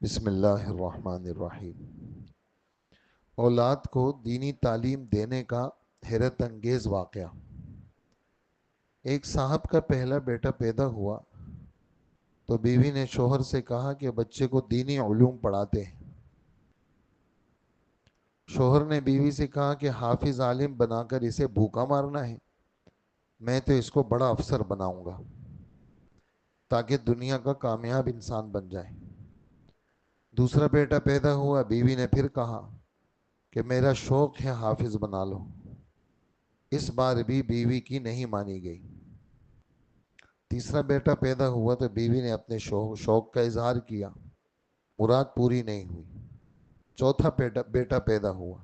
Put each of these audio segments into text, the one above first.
بسم اللہ الرحمن الرحیم۔ اولاد کو دینی تعلیم دینے کا حیرت انگیز واقعہ۔ ایک صاحب کا پہلا بیٹا پیدا ہوا تو بیوی نے شوہر سے کہا کہ بچے کو دینی علوم پڑھاتے ہیں۔ شوہر نے بیوی سے کہا کہ حافظ عالم بنا کر اسے بھوکا مارنا ہے، میں تو اس کو بڑا افسر بناؤں گا تاکہ دنیا کا کامیاب انسان بن جائے۔ دوسرا بیٹا پیدا ہوا، بیوی نے پھر کہا کہ میرا شوق ہے حافظ بنا لو۔ اس بار بھی بیوی کی نہیں مانی گئی۔ تیسرا بیٹا پیدا ہوا تو بیوی نے اپنے شوق کا اظہار کیا، مراد پوری نہیں ہوئی۔ چوتھا بیٹا پیدا ہوا،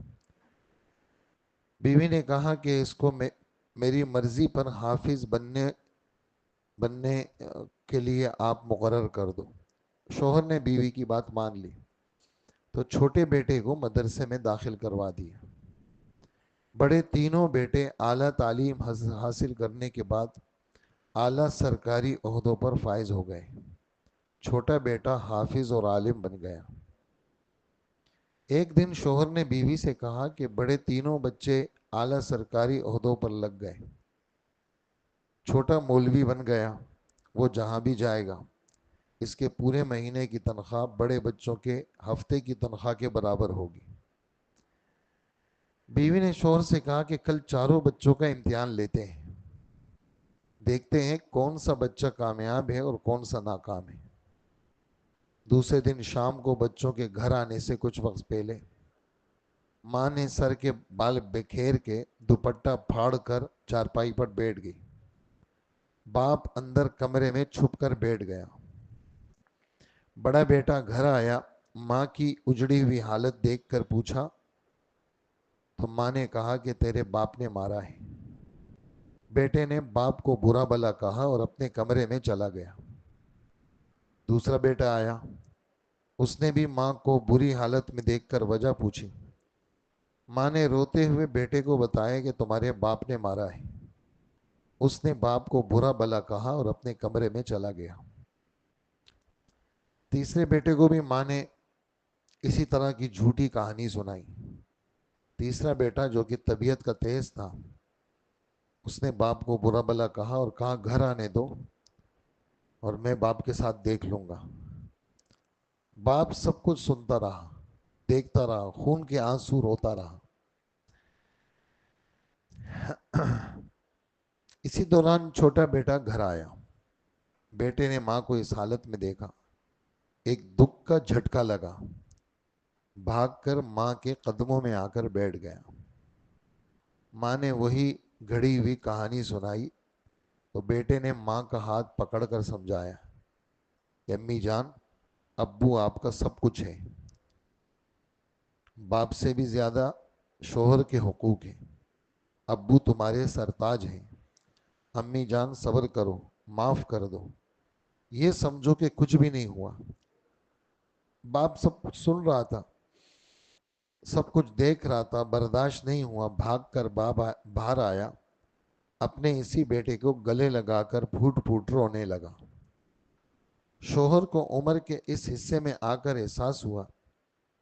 بیوی نے کہا کہ اس کو میری مرضی پر حافظ بننے کے لیے آپ مقرر کر دو۔ شوہر نے بیوی کی بات مان لی تو چھوٹے بیٹے کو مدرسے میں داخل کروا دیا۔ بڑے تینوں بیٹے اعلیٰ تعلیم حاصل کرنے کے بعد اعلیٰ سرکاری عہدوں پر فائز ہو گئے۔ چھوٹا بیٹا حافظ اور عالم بن گیا۔ ایک دن شوہر نے بیوی سے کہا کہ بڑے تینوں بچے اعلیٰ سرکاری عہدوں پر لگ گئے، چھوٹا مولوی بن گیا، وہ جہاں بھی جائے گا اس کے پورے مہینے کی تنخواہ بڑے بچوں کے ہفتے کی تنخواہ کے برابر ہوگی۔ بیوی نے شوہر سے کہا کہ کل چاروں بچوں کا امتحان لیتے ہیں، دیکھتے ہیں کون سا بچہ کامیاب ہے اور کون سا ناکام ہے۔ دوسرے دن شام کو بچوں کے گھر آنے سے کچھ وقت پہلے ماں نے سر کے بال بکھیر کے دوپٹہ پھاڑ کر چارپائی پر بیٹھ گئی۔ باپ اندر کمرے میں چھپ کر بیٹھ گیا۔ بڑا بیٹا گھر آیا، ماں کی اجڑی ہوئی حالت دیکھ کر پوچھا تو ماں نے کہا کہ تیرے باپ نے مارا ہے۔ بیٹے نے باپ کو برا بھلا کہا اور اپنے کمرے میں چلا گیا۔ دوسرا بیٹا آیا، اس نے بھی ماں کو بری حالت میں دیکھ کر وجہ پوچھی۔ ماں نے روتے ہوئے بیٹے کو بتایا کہ تمہارے باپ نے مارا ہے۔ اس نے باپ کو برا بھلا کہا اور اپنے کمرے میں چلا گیا۔ تیسرے بیٹے کو بھی ماں نے اسی طرح کی جھوٹی کہانی سنائی۔ تیسرا بیٹا جو کہ طبیعت کا تیز تھا، اس نے باپ کو برا بھلا کہا اور کہا گھر آنے دو اور میں باپ کے ساتھ دیکھ لوں گا۔ باپ سب کچھ سنتا رہا، دیکھتا رہا، خون کے آنسو روتا رہا۔ اسی دوران چھوٹا بیٹا گھر آیا۔ بیٹے نے ماں کو اس حالت میں دیکھا، ایک دکھ کا جھٹکا لگا، بھاگ کر ماں کے قدموں میں آ کر بیٹھ گیا۔ ماں نے وہی گھڑی ہوئی کہانی سنائی تو بیٹے نے ماں کا ہاتھ پکڑ کر سمجھایا کہ امی جان، ابو آپ کا سب کچھ ہے، باپ سے بھی زیادہ شوہر کے حقوق ہیں، ابو تمہارے سرتاج ہیں، امی جان صبر کرو، معاف کر دو، یہ سمجھو کہ کچھ بھی نہیں ہوا۔ باپ سب کچھ سن رہا تھا، سب کچھ دیکھ رہا تھا، برداشت نہیں ہوا، بھاگ کر باہر آیا، اپنے اسی بیٹے کو گلے لگا کر پھوٹ پھوٹ رونے لگا۔ شوہر کو عمر کے اس حصے میں آ کر احساس ہوا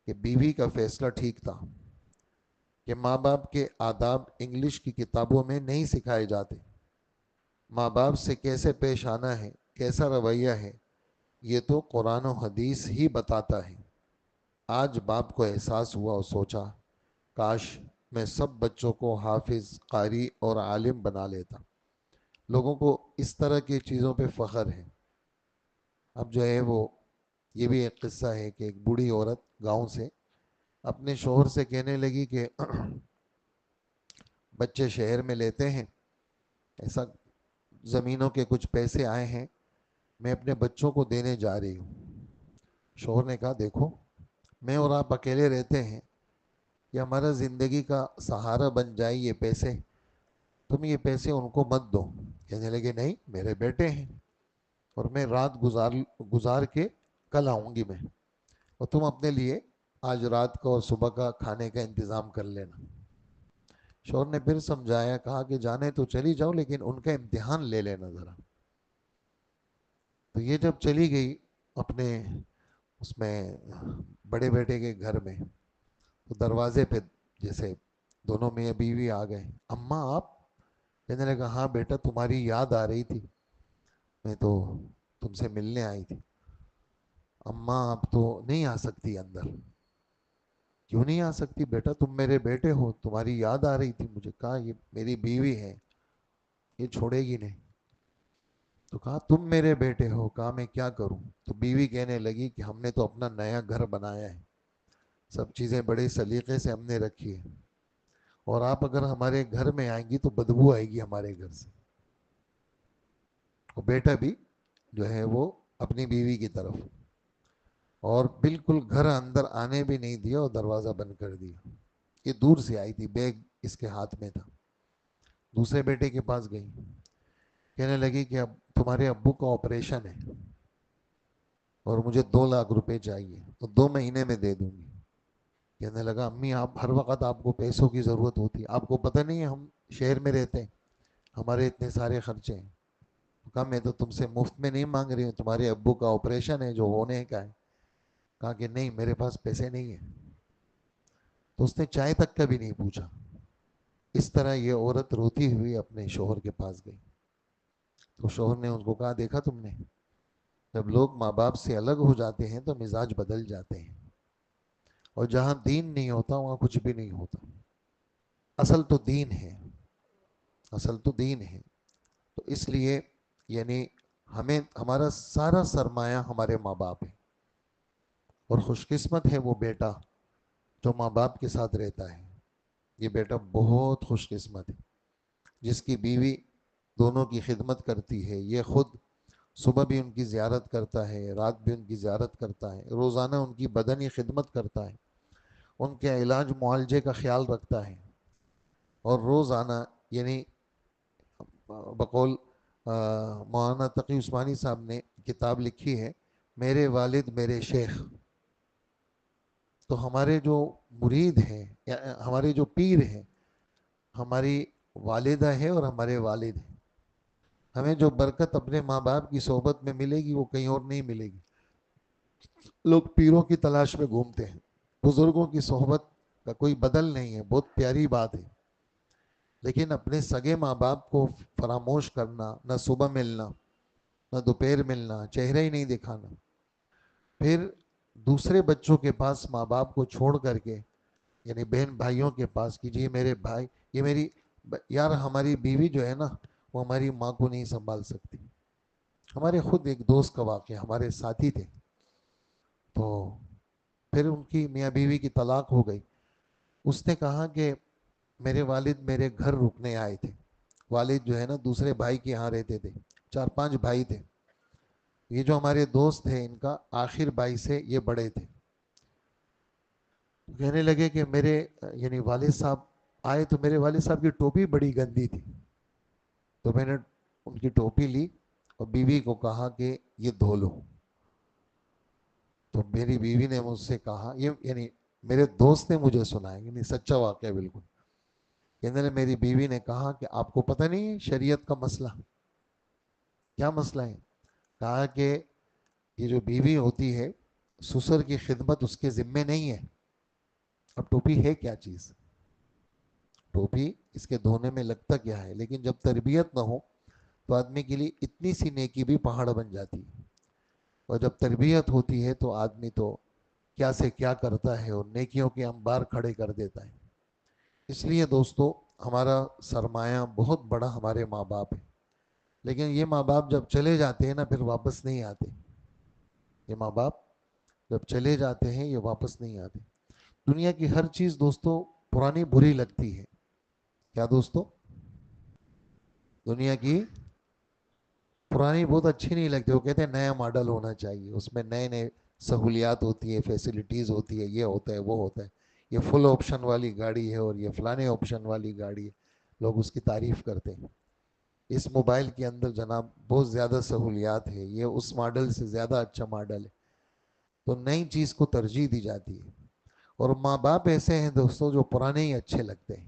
کہ بیوی کا فیصلہ ٹھیک تھا، کہ ماں باپ کے آداب انگلش کی کتابوں میں نہیں سکھائے جاتے۔ ماں باپ سے کیسے پیش آنا ہے، کیسا رویہ ہے، یہ تو قرآن و حدیث ہی بتاتا ہے۔ آج باپ کو احساس ہوا اور سوچا کاش میں سب بچوں کو حافظ، قاری اور عالم بنا لیتا۔ لوگوں کو اس طرح کی چیزوں پہ فخر ہے۔ اب جو ہے وہ یہ بھی ایک قصہ ہے کہ ایک بوڑھی عورت گاؤں سے اپنے شوہر سے کہنے لگی کہ بچے شہر میں لیتے ہیں، ایسا زمینوں کے کچھ پیسے آئے ہیں، میں اپنے بچوں کو دینے جا رہی ہوں۔ شوہر نے کہا دیکھو، میں اور آپ اکیلے رہتے ہیں، یہ ہمارا زندگی کا سہارا بن جائے یہ پیسے، تم یہ پیسے ان کو مت دو۔ کہنے لگے نہیں، میرے بیٹے ہیں اور میں رات گزار کے کل آؤں گی میں، اور تم اپنے لیے آج رات کا اور صبح کا کھانے کا انتظام کر لینا۔ شوہر نے پھر سمجھایا، کہا کہ جانے تو چلی جاؤ لیکن ان کا امتحان لے لینا ذرا۔ تو یہ جب چلی گئی اپنے اس میں بڑے بیٹے کے گھر میں، تو دروازے پہ جیسے دونوں میاں بیوی آ گئے، اماں آپ؟ کہنے لگا ہاں بیٹا تمہاری یاد آ رہی تھی، میں تو تم سے ملنے آئی تھی۔ اماں اب تو نہیں آ سکتی اندر۔ کیوں نہیں آ سکتی بیٹا؟ تم میرے بیٹے ہو، تمہاری یاد آ رہی تھی مجھے۔ کہا یہ میری بیوی ہے، یہ چھوڑے گی نہیں۔ تو کہا تم میرے بیٹے ہو، کہا میں کیا کروں؟ تو بیوی کہنے لگی کہ ہم نے تو اپنا نیا گھر بنایا ہے، سب چیزیں بڑے سلیقے سے ہم نے رکھی ہے، اور آپ اگر ہمارے گھر میں آئیں گی تو بدبو آئے گی ہمارے گھر سے۔ اور بیٹا بھی جو ہے وہ اپنی بیوی کی طرف، اور بالکل گھر اندر آنے بھی نہیں دیا اور دروازہ بند کر دیا۔ یہ دور سے آئی تھی، بیگ اس کے ہاتھ میں تھا۔ دوسرے بیٹے کے پاس گئی، کہنے لگی کہ اب تمہارے ابو کا آپریشن ہے اور مجھے 2 لاکھ روپے چاہیے، تو 2 مہینے میں دے دوں گی۔ کہنے لگا امی آپ ہر وقت آپ کو پیسوں کی ضرورت ہوتی ہے، آپ کو پتہ نہیں ہے ہم شہر میں رہتے ہیں، ہمارے اتنے سارے خرچے ہیں۔ کہا میں تو تم سے مفت میں نہیں مانگ رہی ہوں، تمہارے ابو کا آپریشن ہے جو ہونے کا ہے۔ کہا کہ نہیں میرے پاس پیسے نہیں ہیں۔ تو اس نے چائے تک کا بھی نہیں پوچھا۔ اس طرح یہ عورت روتی ہوئی اپنے شوہر کے پاس گئی، تو شوہر نے اس کو کہا دیکھا تم نے، جب لوگ ماں باپ سے الگ ہو جاتے ہیں تو مزاج بدل جاتے ہیں، اور جہاں دین نہیں ہوتا وہاں کچھ بھی نہیں ہوتا۔ اصل تو دین ہے، اصل تو دین ہے۔ تو اس لیے یعنی ہمیں ہمارا سارا سرمایہ ہمارے ماں باپ ہے، اور خوش قسمت ہے وہ بیٹا جو ماں باپ کے ساتھ رہتا ہے۔ یہ بیٹا بہت خوش قسمت ہے جس کی بیوی دونوں کی خدمت کرتی ہے، یہ خود صبح بھی ان کی زیارت کرتا ہے، رات بھی ان کی زیارت کرتا ہے، روزانہ ان کی بدنی خدمت کرتا ہے، ان کے علاج معالجے کا خیال رکھتا ہے، اور روزانہ یعنی بقول مولانا تقی عثمانی صاحب نے کتاب لکھی ہے میرے والد میرے شیخ۔ تو ہمارے جو مرید ہیں یا ہمارے جو پیر ہیں، ہماری والدہ ہے اور ہمارے والد ہیں۔ ہمیں جو برکت اپنے ماں باپ کی صحبت میں ملے گی وہ کہیں اور نہیں ملے گی۔ لوگ پیروں کی تلاش میں گھومتے ہیں، بزرگوں کی صحبت کا کوئی بدل نہیں ہے، بہت پیاری بات ہے، لیکن اپنے سگے ماں باپ کو فراموش کرنا، نہ صبح ملنا نہ دوپہر ملنا، چہرہ ہی نہیں دکھانا، پھر دوسرے بچوں کے پاس ماں باپ کو چھوڑ کر کے یعنی بہن بھائیوں کے پاس کہ جی میرے بھائی، یہ میری یار ہماری بیوی جو ہے نا وہ ہماری ماں کو نہیں سنبھال سکتی۔ ہمارے خود ایک دوست کا واقعہ، ہمارے ساتھی تھے، تو پھر ان کی میاں بیوی کی طلاق ہو گئی۔ اس نے کہا کہ میرے والد میرے گھر رکنے آئے تھے، والد جو ہے نا دوسرے بھائی کے یہاں رہتے تھے، 4 5 بھائی تھے، یہ جو ہمارے دوست تھے ان کا آخر بھائی سے یہ بڑے تھے۔ کہنے لگے کہ میرے یعنی والد صاحب آئے تو میرے والد صاحب کی ٹوپی بڑی گندی تھی، تو میں نے ان کی ٹوپی لی اور بیوی کو کہا کہ یہ دھو لو۔ تو میری بیوی نے مجھ سے کہا، یہ یعنی میرے دوست نے مجھے سنایا، یعنی سچا واقعہ بالکل، کہنے لگے میری بیوی نے کہا کہ آپ کو پتہ نہیں ہے شریعت کا مسئلہ کیا مسئلہ ہے؟ کہا کہ یہ جو بیوی ہوتی ہے سسر کی خدمت اس کے ذمے نہیں ہے۔ اب ٹوپی ہے کیا چیز؟ ٹوپی اس کے دھونے میں لگتا کیا ہے، لیکن جب تربیت نہ ہو تو آدمی کے لیے اتنی سی نیکی بھی پہاڑ بن جاتی ہے، اور جب تربیت ہوتی ہے تو آدمی تو کیا سے کیا کرتا ہے اور نیکیوں کے انبار کھڑے کر دیتا ہے۔ اس لیے دوستو ہمارا سرمایہ بہت بڑا ہمارے ماں باپ ہے، لیکن یہ ماں باپ جب چلے جاتے ہیں نا پھر واپس نہیں آتے۔ یہ ماں باپ جب چلے جاتے ہیں یہ واپس نہیں آتے۔ دنیا کی ہر چیز دوستو پرانی بری لگتی ہے، کیا دوستو؟ دنیا کی پرانی بہت اچھی نہیں لگتی، وہ کہتے ہیں نیا ماڈل ہونا چاہیے، اس میں نئے نئے سہولیات ہوتی ہے، فیسلٹیز ہوتی ہے، یہ ہوتا ہے وہ ہوتا ہے، یہ فل آپشن والی گاڑی ہے اور یہ فلانے آپشن والی گاڑی ہے، لوگ اس کی تعریف کرتے ہیں۔ اس موبائل کے اندر جناب بہت زیادہ سہولیات ہے، یہ اس ماڈل سے زیادہ اچھا ماڈل ہے، تو نئی چیز کو ترجیح دی جاتی ہے۔ اور ماں باپ ایسے ہیں دوستوں جو پرانے ہی اچھے لگتے ہیں،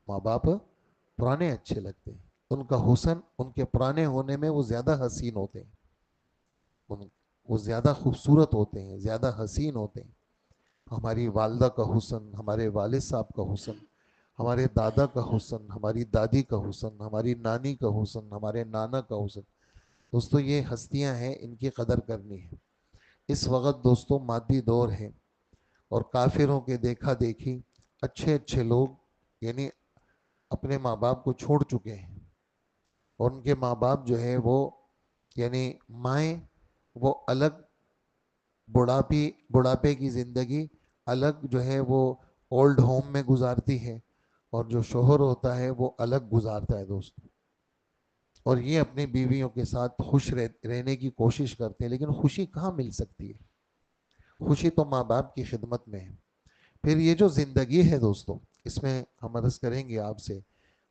ماں باپ پرانے اچھے لگتے ہیں، ان کا حسن ان کے پرانے ہونے میں وہ زیادہ حسین ہوتے ہیں۔ وہ زیادہ خوبصورت ہوتے ہیں، زیادہ حسین ہوتے ہیں. ہماری والدہ کا حسن، ہمارے والد صاحب کا حسن، ہمارے دادا کا حسن، ہماری دادی کا حسن، ہماری نانی کا حسن، ہمارے نانا کا حسن. دوستو یہ ہستیاں ہیں، ان کی قدر کرنی ہے. اس وقت دوستو مادی دور ہے، اور کافروں کے دیکھا دیکھی اچھے اچھے لوگ یعنی اپنے ماں باپ کو چھوڑ چکے ہیں، اور ان کے ماں باپ جو ہے وہ یعنی مائیں وہ الگ بڑھاپے کی زندگی الگ جو ہے وہ اولڈ ہوم میں گزارتی ہے، اور جو شوہر ہوتا ہے وہ الگ گزارتا ہے دوست. اور یہ اپنی بیویوں کے ساتھ خوش رہنے کی کوشش کرتے ہیں، لیکن خوشی کہاں مل سکتی ہے؟ خوشی تو ماں باپ کی خدمت میں ہے. پھر یہ جو زندگی ہے دوستو، اس میں ہم عرض کریں گے آپ سے،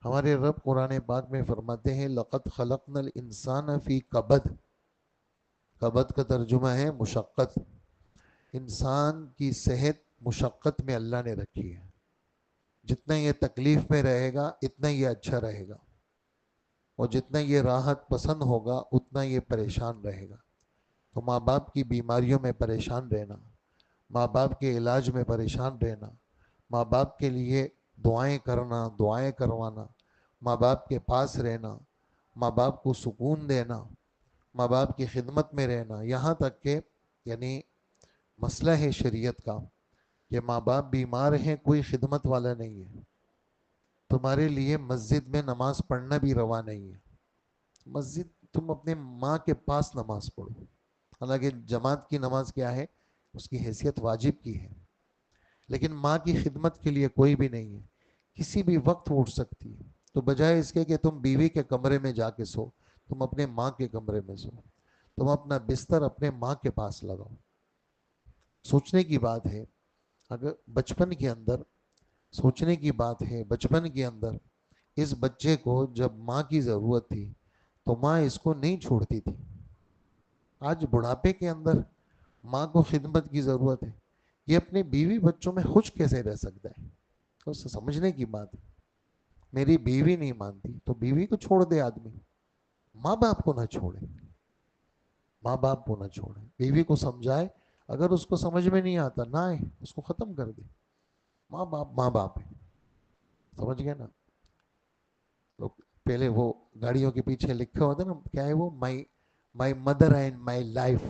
ہمارے رب قرآن پاک میں فرماتے ہیں لَقَدْ خَلَقْنَا الْإِنسَانَ فِي کبد. کبد کا ترجمہ ہے مشقت. انسان کی صحت مشقت میں اللہ نے رکھی ہے. جتنا یہ تکلیف میں رہے گا اتنا یہ اچھا رہے گا، اور جتنا یہ راحت پسند ہوگا اتنا یہ پریشان رہے گا. تو ماں باپ کی بیماریوں میں پریشان رہنا، ماں باپ کے علاج میں پریشان رہنا، ماں باپ کے لیے دعائیں کرنا، دعائیں کروانا، ماں باپ کے پاس رہنا، ماں باپ کو سکون دینا، ماں باپ کی خدمت میں رہنا، یہاں تک کہ یعنی مسئلہ ہے شریعت کا کہ ماں باپ بیمار ہیں، کوئی خدمت والا نہیں ہے، تمہارے لیے مسجد میں نماز پڑھنا بھی روا نہیں ہے. مسجد تم اپنے ماں کے پاس نماز پڑھو. حالانکہ جماعت کی نماز کیا ہے؟ اس کی حیثیت واجب کی ہے، لیکن ماں کی خدمت کے لیے کوئی بھی نہیں ہے. کسی بھی وقت اٹھ سکتی ہے. تو بجائے اس کے کہ تم بیوی کے کمرے میں جا کے سو، تم اپنے ماں کے کمرے میں سو. تم اپنا بستر اپنے ماں کے پاس لگاؤ. سوچنے کی بات ہے، اگر بچپن کے اندر سوچنے کی بات ہے، بچپن کے اندر اس بچے کو جب ماں کی ضرورت تھی تو ماں اس کو نہیں چھوڑتی تھی. آج بڑھاپے کے اندر ماں کو خدمت کی ضرورت ہے. یہ اپنے بیوی بچوں میں خوش کیسے رہ سکتا ہے؟ اسے سمجھنے کی بات ہے. میری بیوی نہیں مانتی تو بیوی کو چھوڑ دے آدمی، ماں باپ کو نہ چھوڑے. ماں باپ کو نہ چھوڑے، بیوی کو سمجھائے. اگر اس کو سمجھ میں نہیں آتا نہ آئے، اس کو ختم کر دے. ماں باپ ماں باپ ہے. سمجھ گئے نا؟ لوگ پہلے وہ گاڑیوں کے پیچھے لکھے ہوتے نا، کیا ہے وہ، my mother and my life.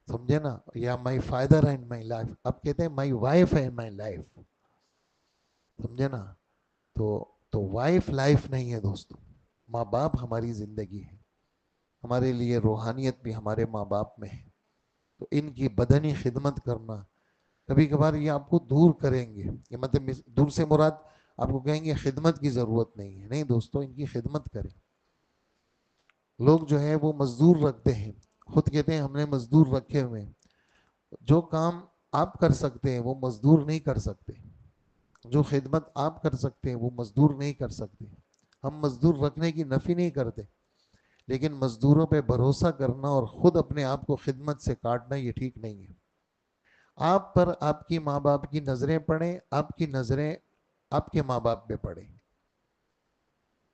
سمجھے نا؟ یا my father and my life. اب کہتے ہیں my wife and my life. سمجھے نا؟ تو وائف لائف نہیں ہے دوستو. ماں باپ ہماری زندگی ہے. ہمارے لیے روحانیت بھی ہمارے ماں باپ میں ہے. تو ان کی بدنی خدمت کرنا، کبھی کبھار یہ آپ کو دور کریں گے. یہ مطلب دور سے مراد آپ کو کہیں گے خدمت کی ضرورت نہیں ہے. نہیں دوستو، ان کی خدمت کریں. لوگ جو ہے وہ مزدور رکھتے ہیں، خود کہتے ہیں ہم نے مزدور رکھے ہوئے ہیں. جو کام آپ کر سکتے ہیں وہ مزدور نہیں کر سکتے. جو خدمت آپ کر سکتے ہیں وہ مزدور نہیں کر سکتے. ہم مزدور رکھنے کی نفی نہیں کرتے، لیکن مزدوروں پہ بھروسہ کرنا اور خود اپنے آپ کو خدمت سے کاٹنا یہ ٹھیک نہیں ہے. آپ پر آپ کی ماں باپ کی نظریں پڑیں، آپ کی نظریں آپ کے ماں باپ پہ پڑیں.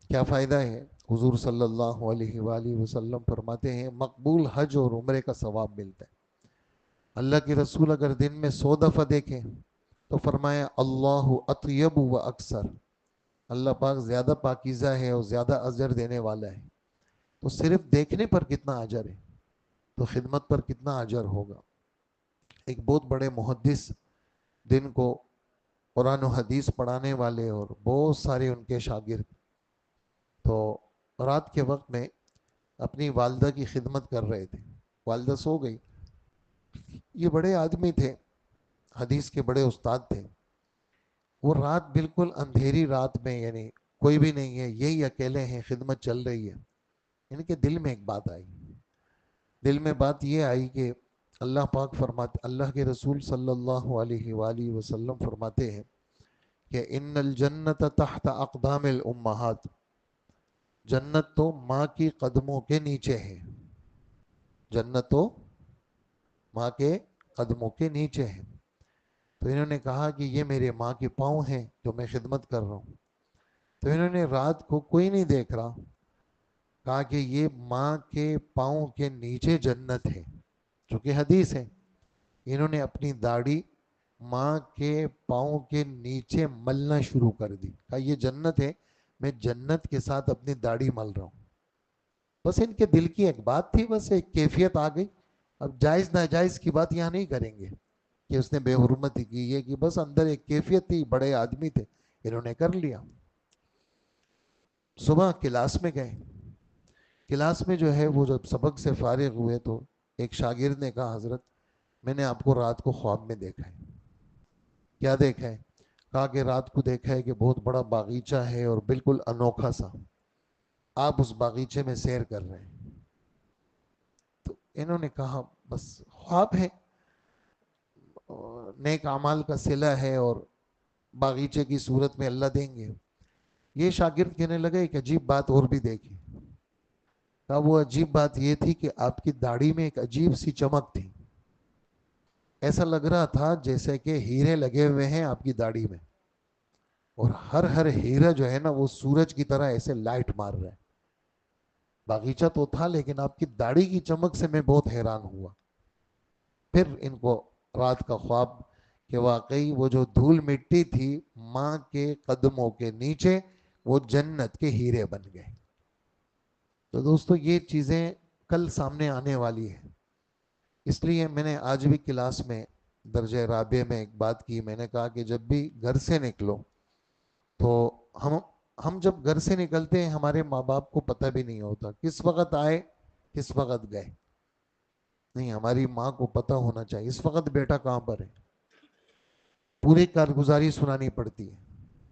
کیا فائدہ ہے؟ حضور صلی اللہ علیہ وآلہ وسلم فرماتے ہیں مقبول حج اور عمرے کا ثواب ملتا ہے. اللہ کے رسول اگر دن میں 100 دفعہ دیکھیں تو فرمایا اللہ اطیب و اکثر. اللہ پاک زیادہ پاکیزہ ہے اور زیادہ اجر دینے والا ہے. تو صرف دیکھنے پر کتنا اجر ہے، تو خدمت پر کتنا اجر ہوگا. ایک بہت بڑے محدث دن کو قرآن و حدیث پڑھانے والے اور بہت سارے ان کے شاگرد، تو رات کے وقت میں اپنی والدہ کی خدمت کر رہے تھے. والدہ سو گئی. یہ بڑے آدمی تھے، حدیث کے بڑے استاد تھے. وہ رات بالکل اندھیری رات میں، یعنی کوئی بھی نہیں ہے، یہی اکیلے ہیں، خدمت چل رہی ہے. ان کے دل میں ایک بات آئی. دل میں بات یہ آئی کہ اللہ پاک فرماتے، اللہ کے رسول صلی اللہ علیہ وآلہ وسلم فرماتے ہیں کہ ان الجنت تحت اقدام الامہات. جنت تو ماں کی قدموں کے نیچے ہے. جنت تو ماں کے قدموں کے نیچے ہے. تو انہوں نے کہا کہ یہ میرے ماں کے پاؤں ہیں جو میں خدمت کر رہا ہوں. تو انہوں نے رات کو کوئی نہیں دیکھ رہا، کہا کہ یہ ماں کے پاؤں کے نیچے جنت ہے. چونکہ حدیث ہے، انہوں نے اپنی داڑھی ماں کے پاؤں کے نیچے ملنا شروع کر دی، کہا یہ جنت ہے، میں جنت کے ساتھ اپنی داڑھی مل رہا ہوں. بس ان کے دل کی ایک بات تھی، بس ایک کیفیت آ گئی. اب جائز ناجائز کی بات یہاں نہیں کریں گے کہ اس نے بے حرمتی کی، یہ کہ بس اندر ایک کیفیت تھی، بڑے آدمی تھے، انہوں نے کر لیا. صبح کلاس میں گئے، کلاس میں جو ہے وہ جب سبق سے فارغ ہوئے تو ایک شاگرد نے کہا حضرت میں نے آپ کو رات کو خواب میں دیکھا ہے. کیا دیکھا ہے؟ کہا کہ رات کو دیکھا ہے کہ بہت بڑا باغیچہ ہے اور بالکل انوکھا سا، آپ اس باغیچے میں سیر کر رہے ہیں. تو انہوں نے کہا بس خواب ہے، نیک اعمال کا صلہ ہے اور باغیچے کی صورت میں اللہ دیں گے. یہ شاگرد کہنے لگا ایک عجیب بات اور بھی دیکھی. کہا وہ عجیب بات یہ تھی کہ آپ کی داڑھی میں ایک عجیب سی چمک تھی، ایسا لگ رہا تھا جیسے کہ ہیرے لگے ہوئے ہیں آپ کی داڑھی میں، اور ہر ہر ہیرا جو ہے نا وہ سورج کی طرح ایسے لائٹ مار رہا ہے. باغیچہ تو تھا لیکن آپ کی داڑھی کی چمک سے میں بہت حیران ہوا. پھر ان کو رات کا خواب کہ واقعی وہ جو دھول مٹی تھی ماں کے قدموں کے نیچے وہ جنت کے ہیرے بن گئے. تو دوستو یہ چیزیں کل سامنے آنے والی ہیں، اس لیے میں نے آج بھی کلاس میں درجہ رابع میں ایک بات کی. میں نے کہا کہ جب بھی گھر سے نکلو تو ہم جب گھر سے نکلتے ہیں ہمارے ماں باپ کو پتہ بھی نہیں ہوتا کس وقت آئے کس وقت گئے. نہیں، ہماری ماں کو پتہ ہونا چاہیے اس وقت بیٹا کہاں پر ہے. پوری کارگزاری سنانی پڑتی ہے،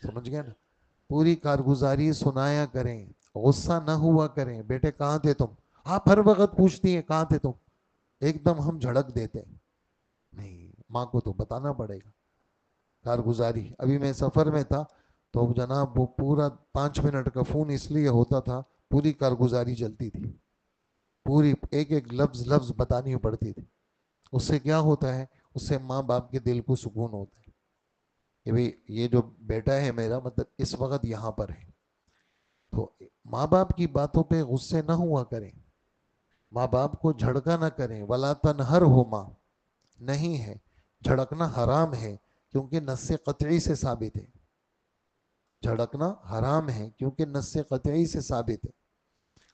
سمجھ گئے نا؟ پوری کارگزاری سنایا کریں، غصہ نہ ہوا کریں. بیٹے کہاں تھے تم؟ آپ ہر وقت پوچھتی ہیں کہاں تھے تم، ایک دم ہم جھڑک دیتے ہیں. نہیں، ماں کو تو بتانا پڑے گا. کارگزاری، ابھی میں سفر میں تھا تو جناب وہ پورا 5 منٹ کا فون اس لیے ہوتا تھا، پوری کارگزاری چلتی تھی، پوری ایک ایک لفظ لفظ بتانی پڑتی تھی. اس سے کیا ہوتا ہے؟ اس سے ماں باپ کے دل کو سکون ہوتا ہے کہ بھئی یہ جو بیٹا ہے میرا مطلب اس وقت یہاں پر ہے. تو ماں باپ کی باتوں پہ غصے نہ ہوا کریں، ماں باپ کو جھڑکا نہ کریں. ولا تنہرہما، نہیں ہے جھڑکنا حرام ہے کیونکہ نص قطعی سے ثابت ہے. جھڑکنا حرام ہے کیونکہ نص قطعی سے ثابت ہے.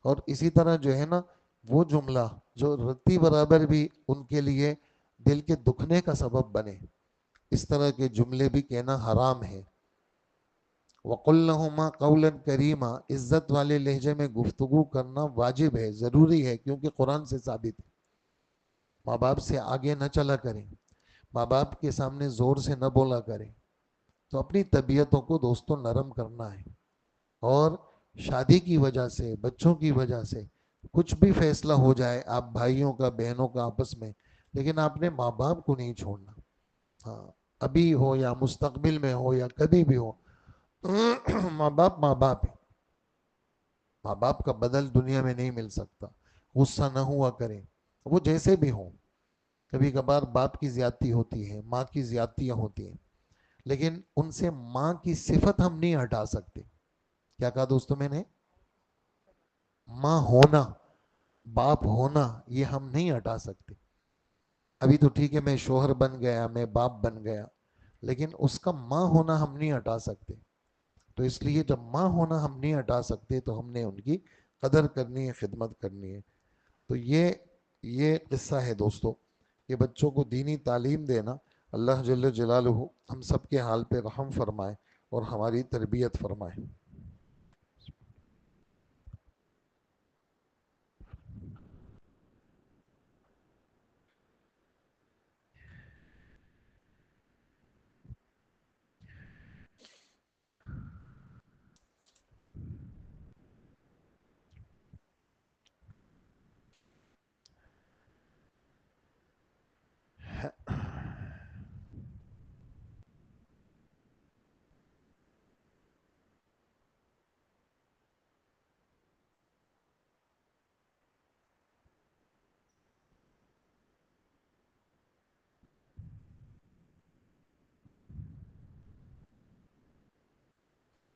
اور اسی طرح جو ہے نا وہ جملہ جو رتی برابر بھی ان کے لیے دل کے دکھنے کا سبب بنے، اس طرح کے جملے بھی کہنا حرام ہے. وَقُلْ لَهُمَا قَوْلًا كَرِيمًا، عزت والے لہجے میں گفتگو کرنا واجب ہے، ضروری ہے کیونکہ قرآن سے ثابت ہے. ماں باپ سے آگے نہ چلا کریں، ماں باپ کے سامنے زور سے نہ بولا کریں. تو اپنی طبیعتوں کو دوستوں نرم کرنا ہے. اور شادی کی وجہ سے، بچوں کی وجہ سے کچھ بھی فیصلہ ہو جائے آپ بھائیوں کا بہنوں کا آپس میں، لیکن آپ نے ماں باپ کو نہیں چھوڑنا. ہاں، ابھی ہو یا مستقبل میں ہو یا کبھی بھی ہو، ماں باپ ماں باپ ہے. ماں باپ کا بدل دنیا میں نہیں مل سکتا. غصہ نہ ہوا کریں، وہ جیسے بھی ہوں. کبھی کبھار باپ کی زیادتی ہوتی ہے، ماں کی زیادتیاں ہوتی ہیں، لیکن ان سے ماں کی صفت ہم نہیں ہٹا سکتے. کیا کہا دوستوں میں نے؟ ماں ہونا، باپ ہونا، یہ ہم نہیں ہٹا سکتے. ابھی تو ٹھیک ہے میں شوہر بن گیا، میں باپ بن گیا، لیکن اس کا ماں ہونا ہم نہیں ہٹا سکتے. تو اس لیے جب ماں ہونا ہم نہیں ہٹا سکتے تو ہم نے ان کی قدر کرنی ہے، خدمت کرنی ہے. تو یہ قصہ ہے دوستو کہ بچوں کو دینی تعلیم دینا. اللہ جل جلالہ ہم سب کے حال پہ رحم فرمائے اور ہماری تربیت فرمائے.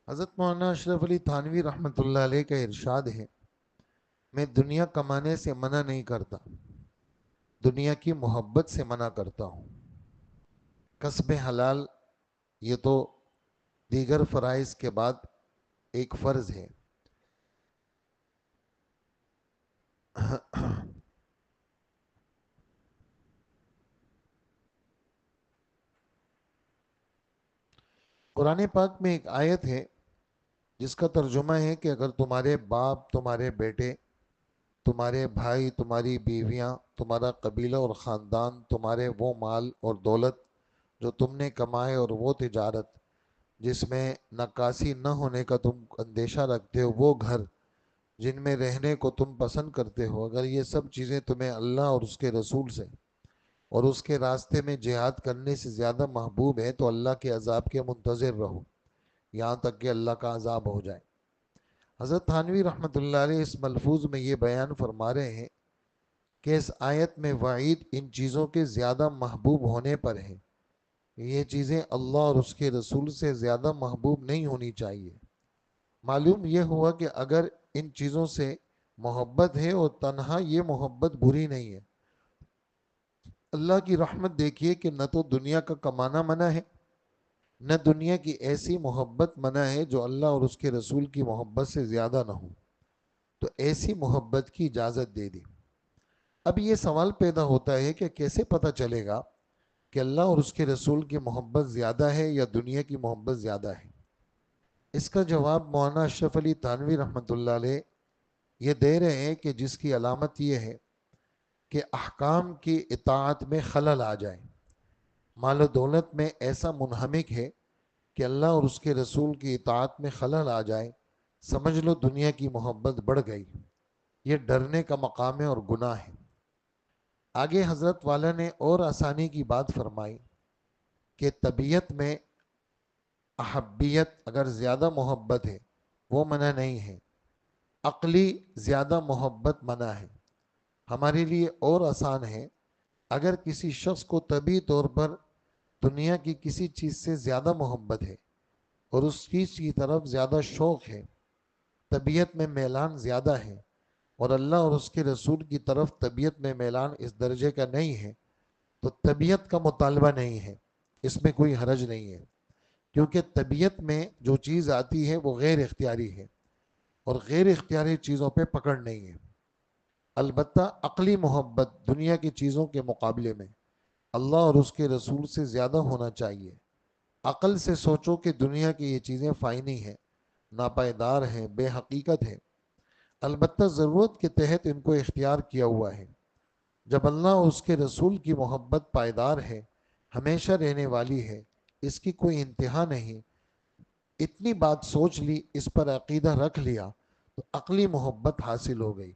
حضرت مولانا اشرف علی تھانوی رحمۃ اللہ علیہ کا ارشاد ہے، میں دنیا کمانے سے منع نہیں کرتا، دنیا کی محبت سے منع کرتا ہوں۔ کسب حلال یہ تو دیگر فرائض کے بعد ایک فرض ہے۔ قرآن پاک میں ایک آیت ہے جس کا ترجمہ ہے کہ اگر تمہارے باپ، تمہارے بیٹے، تمہارے بھائی، تمہاری بیویاں، تمہارا قبیلہ اور خاندان، تمہارے وہ مال اور دولت جو تم نے کمائے اور وہ تجارت جس میں نکاسی نہ ہونے کا تم اندیشہ رکھتے ہو، وہ گھر جن میں رہنے کو تم پسند کرتے ہو، اگر یہ سب چیزیں تمہیں اللہ اور اس کے رسول سے اور اس کے راستے میں جہاد کرنے سے زیادہ محبوب ہے تو اللہ کے عذاب کے منتظر رہو یہاں تک کہ اللہ کا عذاب ہو جائے۔ حضرت تھانوی رحمۃ اللہ علیہ اس ملفوظ میں یہ بیان فرما رہے ہیں کہ اس آیت میں وعید ان چیزوں کے زیادہ محبوب ہونے پر ہے۔ یہ چیزیں اللہ اور اس کے رسول سے زیادہ محبوب نہیں ہونی چاہیے۔ معلوم یہ ہوا کہ اگر ان چیزوں سے محبت ہے اور تنہا یہ محبت بری نہیں ہے، اللہ کی رحمت دیکھیے کہ نہ تو دنیا کا کمانا منع ہے، نہ دنیا کی ایسی محبت منع ہے جو اللہ اور اس کے رسول کی محبت سے زیادہ نہ ہو، تو ایسی محبت کی اجازت دے دی۔ اب یہ سوال پیدا ہوتا ہے کہ کیسے پتہ چلے گا کہ اللہ اور اس کے رسول کی محبت زیادہ ہے یا دنیا کی محبت زیادہ ہے؟ اس کا جواب مولانا اشرف علی تھانوی رحمۃ اللہ علیہ یہ دے رہے ہیں کہ جس کی علامت یہ ہے کہ احکام کی اطاعت میں خلل آ جائے، مال و دولت میں ایسا منہمک ہے کہ اللہ اور اس کے رسول کی اطاعت میں خلل آ جائے، سمجھ لو دنیا کی محبت بڑھ گئی۔ یہ ڈرنے کا مقام ہے اور گناہ ہے۔ آگے حضرت والا نے اور آسانی کی بات فرمائی کہ طبیعت میں احبیت اگر زیادہ محبت ہے وہ منع نہیں ہے، عقلی زیادہ محبت منع ہے۔ ہمارے لیے اور آسان ہے اگر کسی شخص کو طبعی طور پر دنیا کی کسی چیز سے زیادہ محبت ہے اور اس چیز کی طرف زیادہ شوق ہے، طبیعت میں میلان زیادہ ہے، اور اللہ اور اس کے رسول کی طرف طبیعت میں میلان اس درجے کا نہیں ہے، تو طبیعت کا مطالبہ نہیں ہے، اس میں کوئی حرج نہیں ہے، کیونکہ طبیعت میں جو چیز آتی ہے وہ غیر اختیاری ہے اور غیر اختیاری چیزوں پہ پکڑ نہیں ہے۔ البتہ عقلی محبت دنیا کی چیزوں کے مقابلے میں اللہ اور اس کے رسول سے زیادہ ہونا چاہیے۔ عقل سے سوچو کہ دنیا کی یہ چیزیں فانی ہیں، ناپائیدار ہیں، بے حقیقت ہیں، البتہ ضرورت کے تحت ان کو اختیار کیا ہوا ہے۔ جب اللہ اور اس کے رسول کی محبت پائیدار ہے، ہمیشہ رہنے والی ہے، اس کی کوئی انتہا نہیں، اتنی بات سوچ لی، اس پر عقیدہ رکھ لیا تو عقلی محبت حاصل ہو گئی۔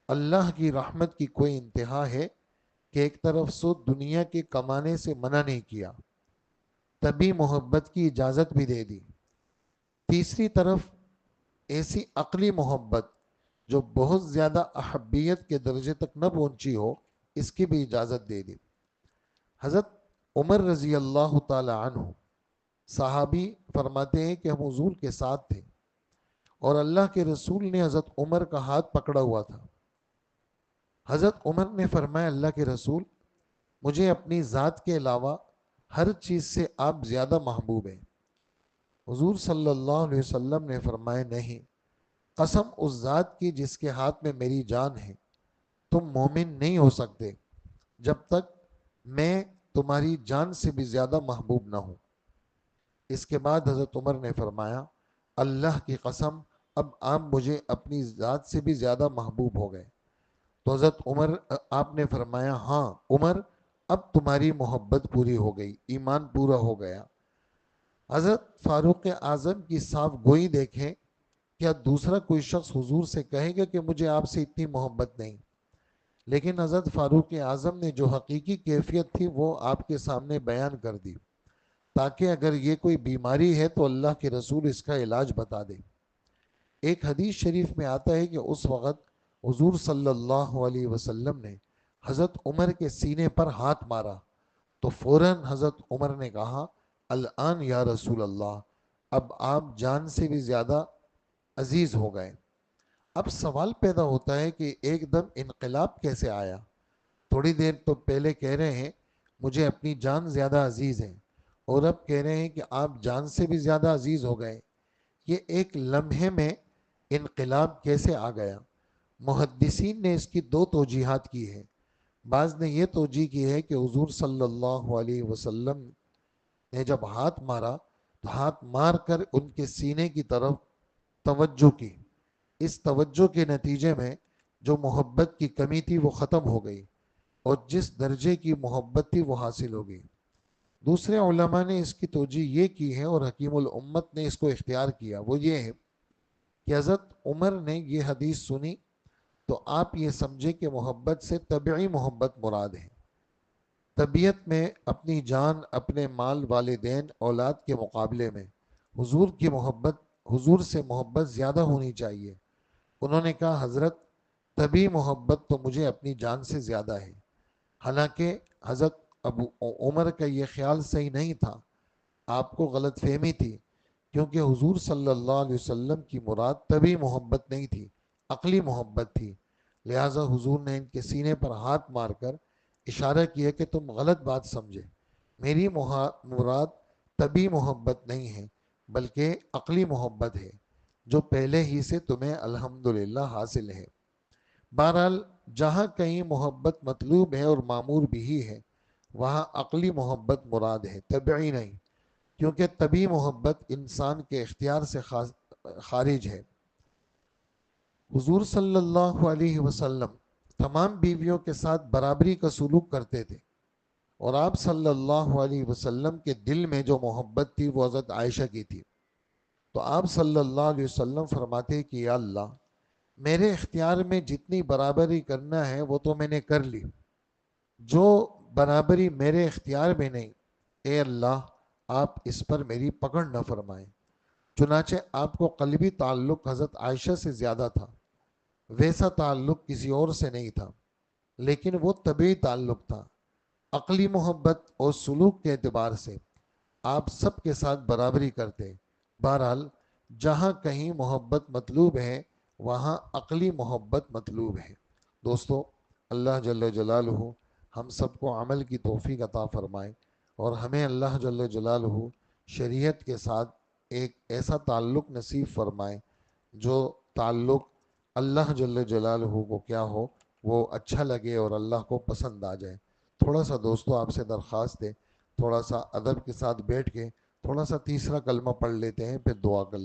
اللہ کی رحمت کی کوئی انتہا ہے کہ ایک طرف سے دنیا کے کمانے سے منع نہیں کیا، تبھی محبت کی اجازت بھی دے دی، تیسری طرف ایسی عقلی محبت جو بہت زیادہ احبیت کے درجے تک نہ پہنچی ہو، اس کی بھی اجازت دے دی۔ حضرت عمر رضی اللہ تعالی عنہ صحابی فرماتے ہیں کہ ہم حضور کے ساتھ تھے اور اللہ کے رسول نے حضرت عمر کا ہاتھ پکڑا ہوا تھا۔ حضرت عمر نے فرمایا اللہ کے رسول، مجھے اپنی ذات کے علاوہ ہر چیز سے آپ زیادہ محبوب ہیں۔ حضور صلی اللہ علیہ وسلم نے فرمایا نہیں، قسم اس ذات کی جس کے ہاتھ میں میری جان ہے، تم مومن نہیں ہو سکتے جب تک میں تمہاری جان سے بھی زیادہ محبوب نہ ہوں۔ اس کے بعد حضرت عمر نے فرمایا اللہ کی قسم اب آپ مجھے اپنی ذات سے بھی زیادہ محبوب ہو گئے۔ تو حضرت عمر آپ نے فرمایا ہاں عمر، اب تمہاری محبت پوری ہو گئی، ایمان پورا ہو گیا۔ حضرت فاروق اعظم کی صاف گوئی دیکھیں، کیا دوسرا کوئی شخص حضور سے کہے گا کہ مجھے آپ سے اتنی محبت نہیں؟ لیکن حضرت فاروق اعظم نے جو حقیقی کیفیت تھی وہ آپ کے سامنے بیان کر دی، تاکہ اگر یہ کوئی بیماری ہے تو اللہ کے رسول اس کا علاج بتا دے۔ ایک حدیث شریف میں آتا ہے کہ اس وقت حضور صلی اللہ علیہ وسلم نے حضرت عمر کے سینے پر ہاتھ مارا تو فوراً حضرت عمر نے کہا الآن یا رسول اللہ، اب آپ جان سے بھی زیادہ عزیز ہو گئے۔ اب سوال پیدا ہوتا ہے کہ ایک دم انقلاب کیسے آیا؟ تھوڑی دیر تو پہلے کہہ رہے ہیں مجھے اپنی جان زیادہ عزیز ہے، اور اب کہہ رہے ہیں کہ آپ جان سے بھی زیادہ عزیز ہو گئے۔ یہ ایک لمحے میں انقلاب کیسے آ گیا؟ محدثین نے اس کی دو توجیحات کی ہے۔ بعض نے یہ توجیہ کی ہے کہ حضور صلی اللہ علیہ وسلم نے جب ہاتھ مارا تو ہاتھ مار کر ان کے سینے کی طرف توجہ کی، اس توجہ کے نتیجے میں جو محبت کی کمی تھی وہ ختم ہو گئی، اور جس درجے کی محبت تھی وہ حاصل ہو گئی۔ دوسرے علماء نے اس کی توجیہ یہ کی ہے، اور حکیم الامت نے اس کو اختیار کیا، وہ یہ ہے کہ حضرت عمر نے یہ حدیث سنی تو آپ یہ سمجھے کہ محبت سے طبعی محبت مراد ہے۔ طبیعت میں اپنی جان، اپنے مال، والدین، اولاد کے مقابلے میں حضور کی محبت، حضور سے محبت زیادہ ہونی چاہیے۔ انہوں نے کہا حضرت طبعی محبت تو مجھے اپنی جان سے زیادہ ہے۔ حالانکہ حضرت ابو عمر کا یہ خیال صحیح نہیں تھا، آپ کو غلط فہمی تھی، کیونکہ حضور صلی اللہ علیہ وسلم کی مراد طبعی محبت نہیں تھی، عقلی محبت تھی۔ لہٰذا حضور نے ان کے سینے پر ہاتھ مار کر اشارہ کیا کہ تم غلط بات سمجھے، میری مراد طبعی محبت نہیں ہے بلکہ عقلی محبت ہے، جو پہلے ہی سے تمہیں الحمدللہ حاصل ہے۔ بہرحال جہاں کہیں محبت مطلوب ہے اور معمور بھی ہے، وہاں عقلی محبت مراد ہے، طبعی نہیں، کیونکہ طبعی محبت انسان کے اختیار سے خارج ہے۔ حضور صلی اللہ علیہ وسلم تمام بیویوں کے ساتھ برابری کا سلوک کرتے تھے، اور آپ صلی اللہ علیہ وسلم کے دل میں جو محبت تھی وہ حضرت عائشہ کی تھی۔ تو آپ صلی اللہ علیہ وسلم فرماتے کہ یا اللہ، میرے اختیار میں جتنی برابری کرنا ہے وہ تو میں نے کر لی، جو برابری میرے اختیار میں نہیں، اے اللہ آپ اس پر میری پکڑ نہ فرمائیں۔ چنانچہ آپ کو قلبی تعلق حضرت عائشہ سے زیادہ تھا، ویسا تعلق کسی اور سے نہیں تھا، لیکن وہ طبعی تعلق تھا۔ عقلی محبت اور سلوک کے اعتبار سے آپ سب کے ساتھ برابری کرتے۔ بہرحال جہاں کہیں محبت مطلوب ہے وہاں عقلی محبت مطلوب ہے۔ دوستو، اللہ جل جلالہ ہم سب کو عمل کی توفیق عطا فرمائے، اور ہمیں اللہ جل جلالہ شریعت کے ساتھ ایک ایسا تعلق نصیب فرمائے جو تعلق اللہ جل جلالہ کو کیا ہو، وہ اچھا لگے اور اللہ کو پسند آ جائے۔ تھوڑا سا دوستو آپ سے درخواست ہے، تھوڑا سا ادب کے ساتھ بیٹھ کے تھوڑا سا تیسرا کلمہ پڑھ لیتے ہیں، پھر دعا کر لیتے ہیں۔